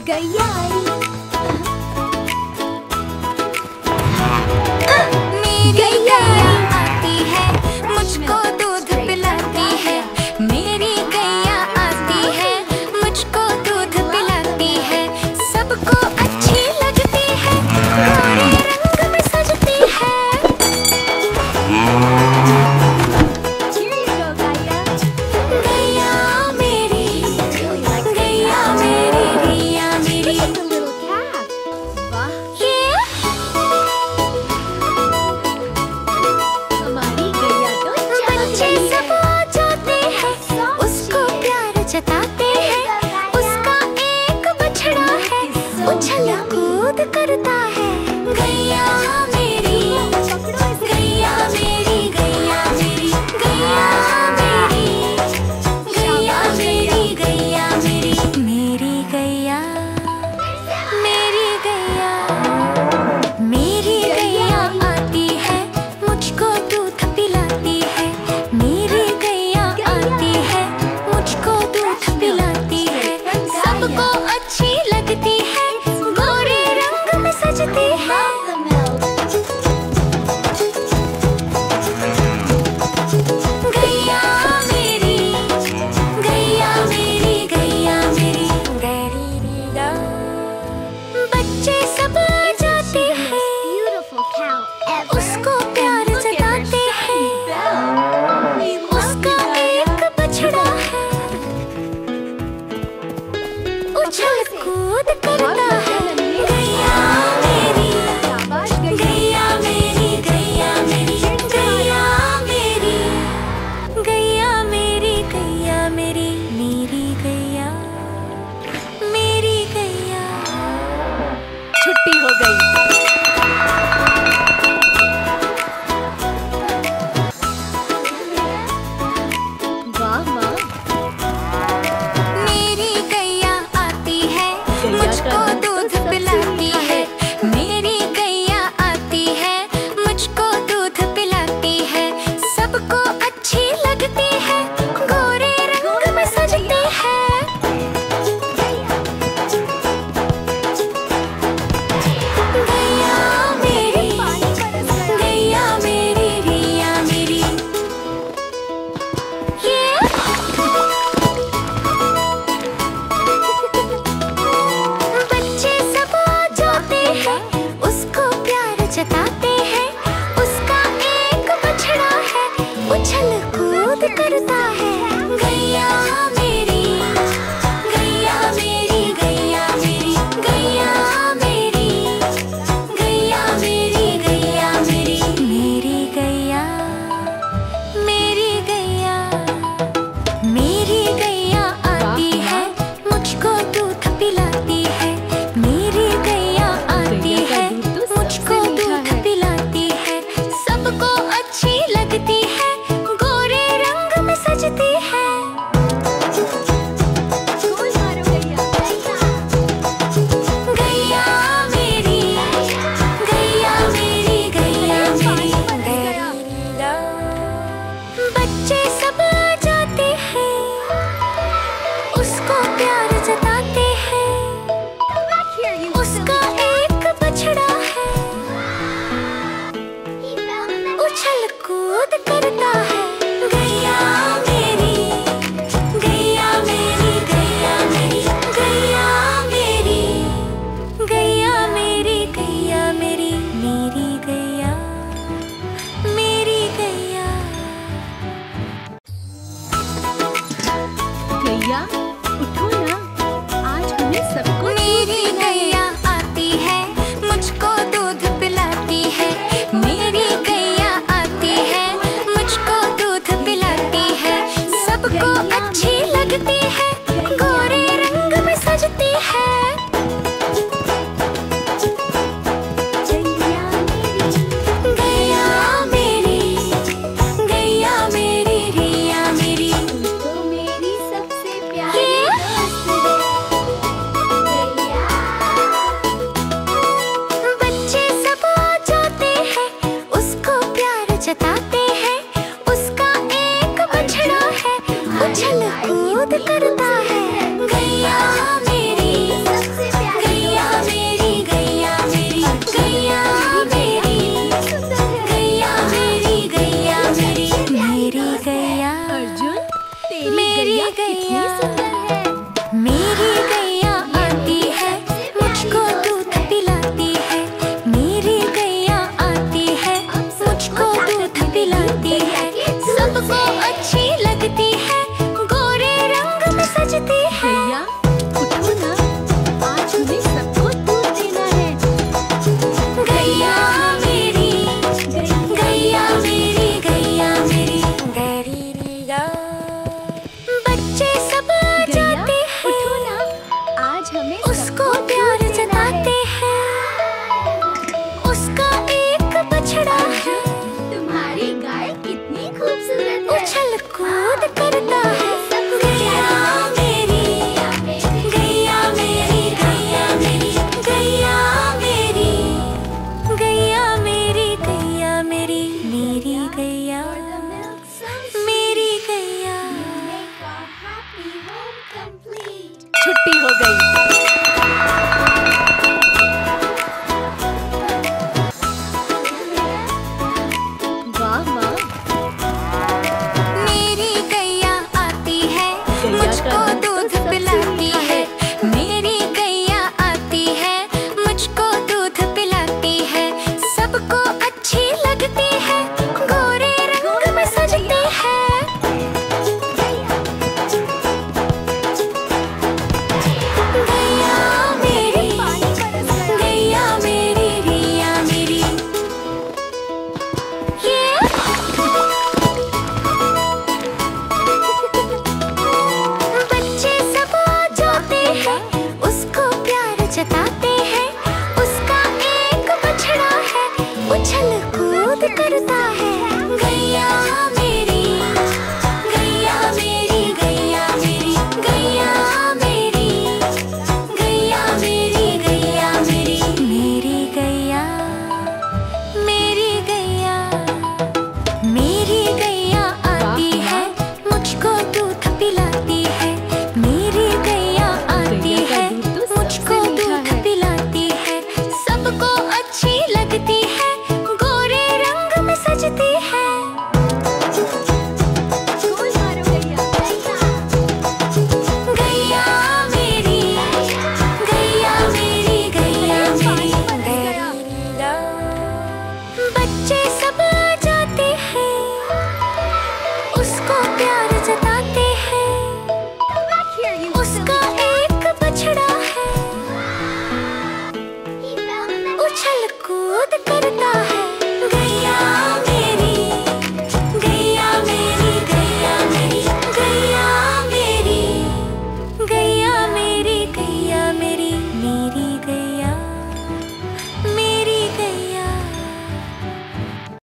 गैया आई। मेरी गैया आती है, मुझको दूध पिलाती है। मेरी गैया आती है, मुझको दूध पिलाती है। सबको अच्छी लगती है, गोरे रंग में सजती है। गैया मेरी, गैया मेरी, गैया मेरी। बच्चे सब आ जाते हैं, उसको प्यार जताते हैं। उसका एक बछड़ा है, उछल कूद करता है। गैया मेरी, गैया मेरी, गैया मेरी, गैया मेरी, गैया मेरी, गैया मेरी। मेरी गैया, मेरी गैया, मेरी गैया आती है, मुझको दूध पिलाती है। मेरी गैया आती है, मुझको दूध पिलाती है। सबको अच्छी लगती है, गोरे रंग में सजती है। गैया मेरी, गैया मेरी, गैया मेरी, गैया। बच्चे सब आ जाते हैं, उसको प्यार जताते हैं। उसका एक बछड़ा है, उछल कूद करता है। गैया मेरी, गैया मेरी, गैया मेरी, गैया मेरी, गैया मेरी, गैया मेरी। मेरी गैया, मेरी गैया। छुट्टी हो गई। वाह माँ, मेरी गैया आती है, गैया मुझको उसको प्यार जताते हैं। उसका एक बछड़ा है, तुम्हारी गाय कितनी खूबसूरत है। उछल कूद करता है। गैया मेरी, गैया मेरी, गैया मेरी, गैया मेरी, गैया मेरी, गैया मेरी, मेरी गैया, मेरी गैया। छुट्टी हो गई। वाह माँ, मेरी गैया आती है, गैया मुझको का दूध दूध तो सबसे पिलाती मीठा है। मेरी गैया आती है, मुझको दूध पिलाती है। सबको अच्छी लगती है, गोरे रंग में सजती है। गैया मेरी, गैया मेरी, रिया मेरी। बच्चे सब आ जाते हैं, उसको प्यार जताते